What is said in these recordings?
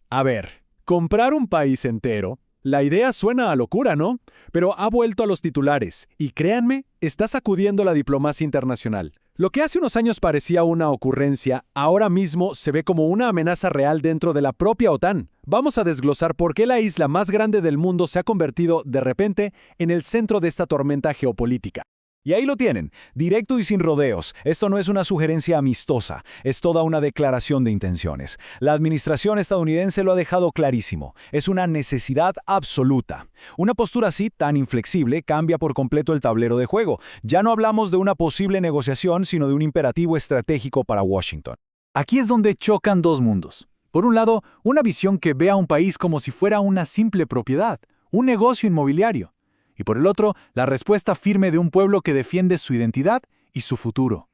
A ver, comprar un país entero, la idea suena a locura, ¿no? Pero ha vuelto a los titulares y créanme, está sacudiendo la diplomacia internacional. Lo que hace unos años parecía una ocurrencia, ahora mismo se ve como una amenaza real dentro de la propia OTAN. Vamos a desglosar por qué la isla más grande del mundo se ha convertido, de repente, en el centro de esta tormenta geopolítica. Y ahí lo tienen, directo y sin rodeos. Esto no es una sugerencia amistosa, es toda una declaración de intenciones. La administración estadounidense lo ha dejado clarísimo. Es una necesidad absoluta. Una postura así, tan inflexible, cambia por completo el tablero de juego. Ya no hablamos de una posible negociación, sino de un imperativo estratégico para Washington. Aquí es donde chocan dos mundos. Por un lado, una visión que ve a un país como si fuera una simple propiedad, un negocio inmobiliario. Y por el otro, la respuesta firme de un pueblo que defiende su identidad y su futuro.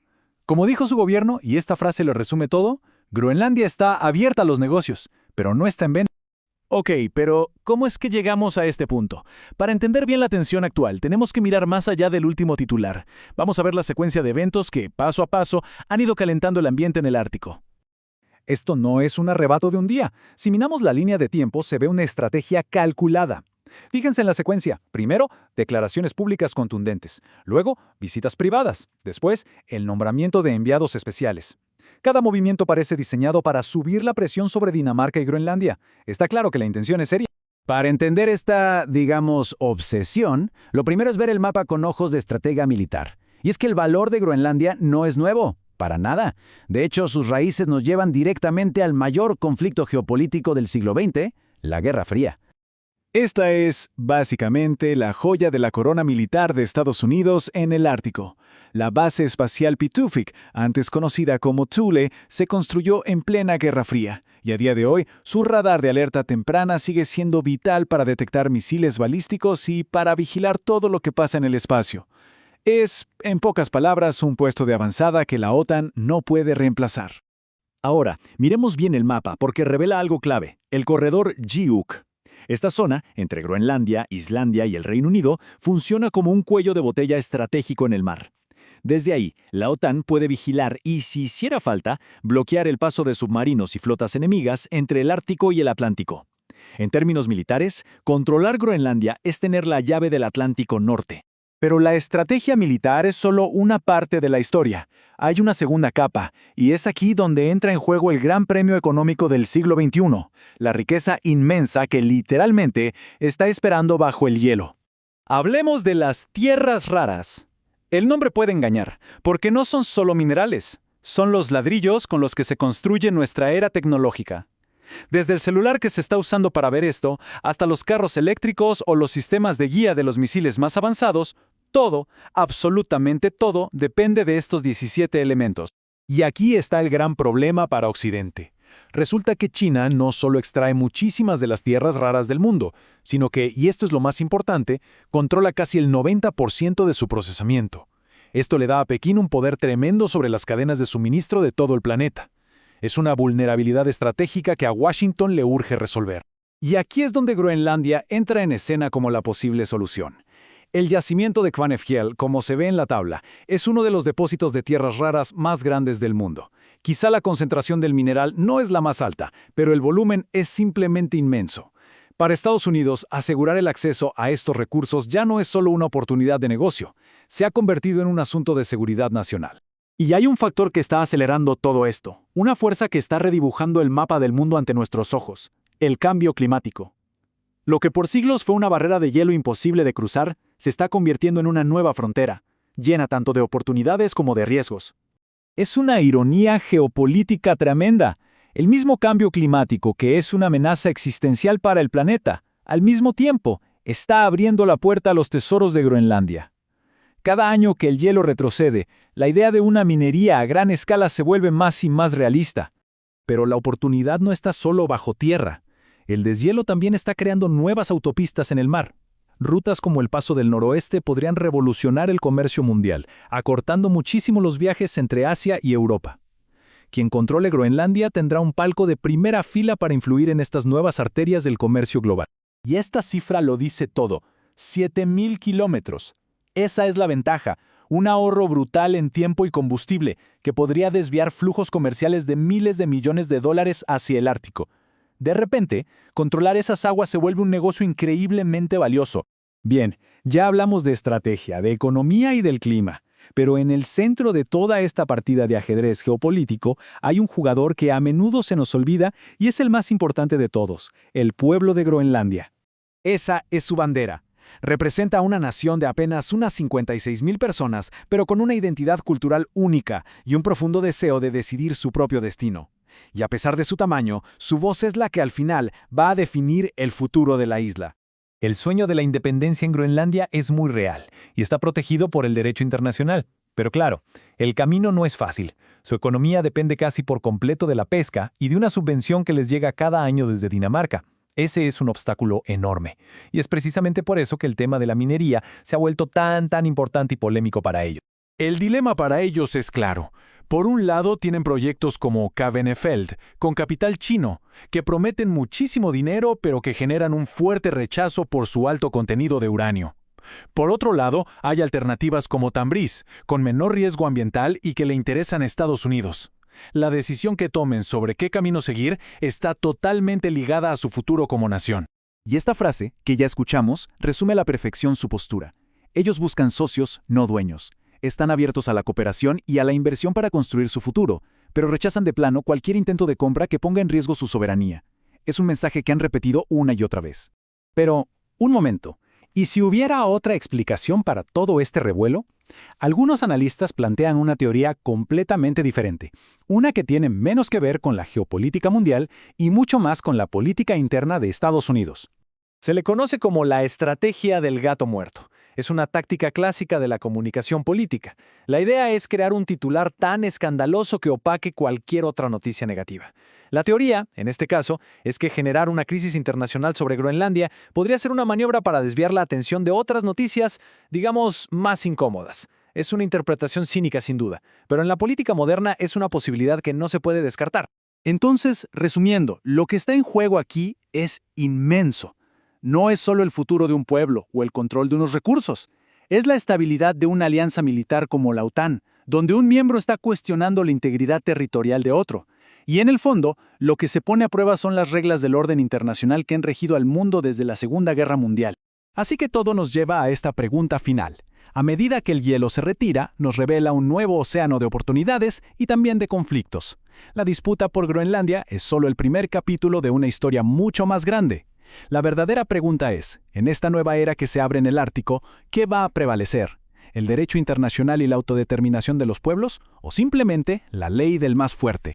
Como dijo su gobierno, y esta frase lo resume todo, Groenlandia está abierta a los negocios, pero no está en venta. Ok, pero ¿cómo es que llegamos a este punto? Para entender bien la tensión actual, tenemos que mirar más allá del último titular. Vamos a ver la secuencia de eventos que, paso a paso, han ido calentando el ambiente en el Ártico. Esto no es un arrebato de un día. Si miramos la línea de tiempo, se ve una estrategia calculada. Fíjense en la secuencia. Primero, declaraciones públicas contundentes. Luego, visitas privadas. Después, el nombramiento de enviados especiales. Cada movimiento parece diseñado para subir la presión sobre Dinamarca y Groenlandia. Está claro que la intención es seria. Para entender esta, digamos, obsesión, lo primero es ver el mapa con ojos de estratega militar. Y es que el valor de Groenlandia no es nuevo, para nada. De hecho, sus raíces nos llevan directamente al mayor conflicto geopolítico del siglo XX, la Guerra Fría. Esta es, básicamente, la joya de la corona militar de Estados Unidos en el Ártico. La base espacial Pituffik, antes conocida como Thule, se construyó en plena Guerra Fría, y a día de hoy, su radar de alerta temprana sigue siendo vital para detectar misiles balísticos y para vigilar todo lo que pasa en el espacio. Es, en pocas palabras, un puesto de avanzada que la OTAN no puede reemplazar. Ahora, miremos bien el mapa porque revela algo clave, el corredor GIUK. Esta zona, entre Groenlandia, Islandia y el Reino Unido, funciona como un cuello de botella estratégico en el mar. Desde ahí, la OTAN puede vigilar y, si hiciera falta, bloquear el paso de submarinos y flotas enemigas entre el Ártico y el Atlántico. En términos militares, controlar Groenlandia es tener la llave del Atlántico Norte. Pero la estrategia militar es solo una parte de la historia. Hay una segunda capa, y es aquí donde entra en juego el gran premio económico del siglo XXI, la riqueza inmensa que literalmente está esperando bajo el hielo. Hablemos de las tierras raras. El nombre puede engañar, porque no son solo minerales, son los ladrillos con los que se construye nuestra era tecnológica. Desde el celular que se está usando para ver esto, hasta los carros eléctricos o los sistemas de guía de los misiles más avanzados, todo, absolutamente todo, depende de estos 17 elementos. Y aquí está el gran problema para Occidente. Resulta que China no solo extrae muchísimas de las tierras raras del mundo, sino que, y esto es lo más importante, controla casi el 90% de su procesamiento. Esto le da a Pekín un poder tremendo sobre las cadenas de suministro de todo el planeta. Es una vulnerabilidad estratégica que a Washington le urge resolver. Y aquí es donde Groenlandia entra en escena como la posible solución. El yacimiento de Kvanefjell, como se ve en la tabla, es uno de los depósitos de tierras raras más grandes del mundo. Quizá la concentración del mineral no es la más alta, pero el volumen es simplemente inmenso. Para Estados Unidos, asegurar el acceso a estos recursos ya no es solo una oportunidad de negocio, se ha convertido en un asunto de seguridad nacional. Y hay un factor que está acelerando todo esto, una fuerza que está redibujando el mapa del mundo ante nuestros ojos, el cambio climático. Lo que por siglos fue una barrera de hielo imposible de cruzar, se está convirtiendo en una nueva frontera, llena tanto de oportunidades como de riesgos. Es una ironía geopolítica tremenda. El mismo cambio climático, que es una amenaza existencial para el planeta, al mismo tiempo, está abriendo la puerta a los tesoros de Groenlandia. Cada año que el hielo retrocede, la idea de una minería a gran escala se vuelve más y más realista. Pero la oportunidad no está solo bajo tierra. El deshielo también está creando nuevas autopistas en el mar. Rutas como el Paso del Noroeste podrían revolucionar el comercio mundial, acortando muchísimo los viajes entre Asia y Europa. Quien controle Groenlandia tendrá un palco de primera fila para influir en estas nuevas arterias del comercio global. Y esta cifra lo dice todo: 7.000 kilómetros. Esa es la ventaja, un ahorro brutal en tiempo y combustible que podría desviar flujos comerciales de miles de millones de dólares hacia el Ártico. De repente, controlar esas aguas se vuelve un negocio increíblemente valioso. Bien, ya hablamos de estrategia, de economía y del clima, pero en el centro de toda esta partida de ajedrez geopolítico hay un jugador que a menudo se nos olvida y es el más importante de todos, el pueblo de Groenlandia. Esa es su bandera. Representa a una nación de apenas unas 56,000 personas, pero con una identidad cultural única y un profundo deseo de decidir su propio destino. Y a pesar de su tamaño, su voz es la que al final va a definir el futuro de la isla. El sueño de la independencia en Groenlandia es muy real y está protegido por el derecho internacional. Pero claro, el camino no es fácil. Su economía depende casi por completo de la pesca y de una subvención que les llega cada año desde Dinamarca. Ese es un obstáculo enorme. Y es precisamente por eso que el tema de la minería se ha vuelto tan importante y polémico para ellos. El dilema para ellos es claro. Por un lado tienen proyectos como Kvanefjeld, con capital chino, que prometen muchísimo dinero pero que generan un fuerte rechazo por su alto contenido de uranio. Por otro lado, hay alternativas como Tanbreez, con menor riesgo ambiental y que le interesan a Estados Unidos. La decisión que tomen sobre qué camino seguir está totalmente ligada a su futuro como nación. Y esta frase, que ya escuchamos, resume a la perfección su postura. Ellos buscan socios, no dueños. Están abiertos a la cooperación y a la inversión para construir su futuro, pero rechazan de plano cualquier intento de compra que ponga en riesgo su soberanía. Es un mensaje que han repetido una y otra vez. Pero, un momento, ¿y si hubiera otra explicación para todo este revuelo? Algunos analistas plantean una teoría completamente diferente, una que tiene menos que ver con la geopolítica mundial y mucho más con la política interna de Estados Unidos. Se le conoce como la estrategia del gato muerto. Es una táctica clásica de la comunicación política. La idea es crear un titular tan escandaloso que opaque cualquier otra noticia negativa. La teoría, en este caso, es que generar una crisis internacional sobre Groenlandia podría ser una maniobra para desviar la atención de otras noticias, digamos, más incómodas. Es una interpretación cínica sin duda, pero en la política moderna es una posibilidad que no se puede descartar. Entonces, resumiendo, lo que está en juego aquí es inmenso. No es solo el futuro de un pueblo o el control de unos recursos. Es la estabilidad de una alianza militar como la OTAN, donde un miembro está cuestionando la integridad territorial de otro. Y en el fondo, lo que se pone a prueba son las reglas del orden internacional que han regido al mundo desde la Segunda Guerra Mundial. Así que todo nos lleva a esta pregunta final. A medida que el hielo se retira, nos revela un nuevo océano de oportunidades y también de conflictos. La disputa por Groenlandia es solo el primer capítulo de una historia mucho más grande. La verdadera pregunta es, en esta nueva era que se abre en el Ártico, ¿qué va a prevalecer? ¿El derecho internacional y la autodeterminación de los pueblos? ¿O simplemente la ley del más fuerte?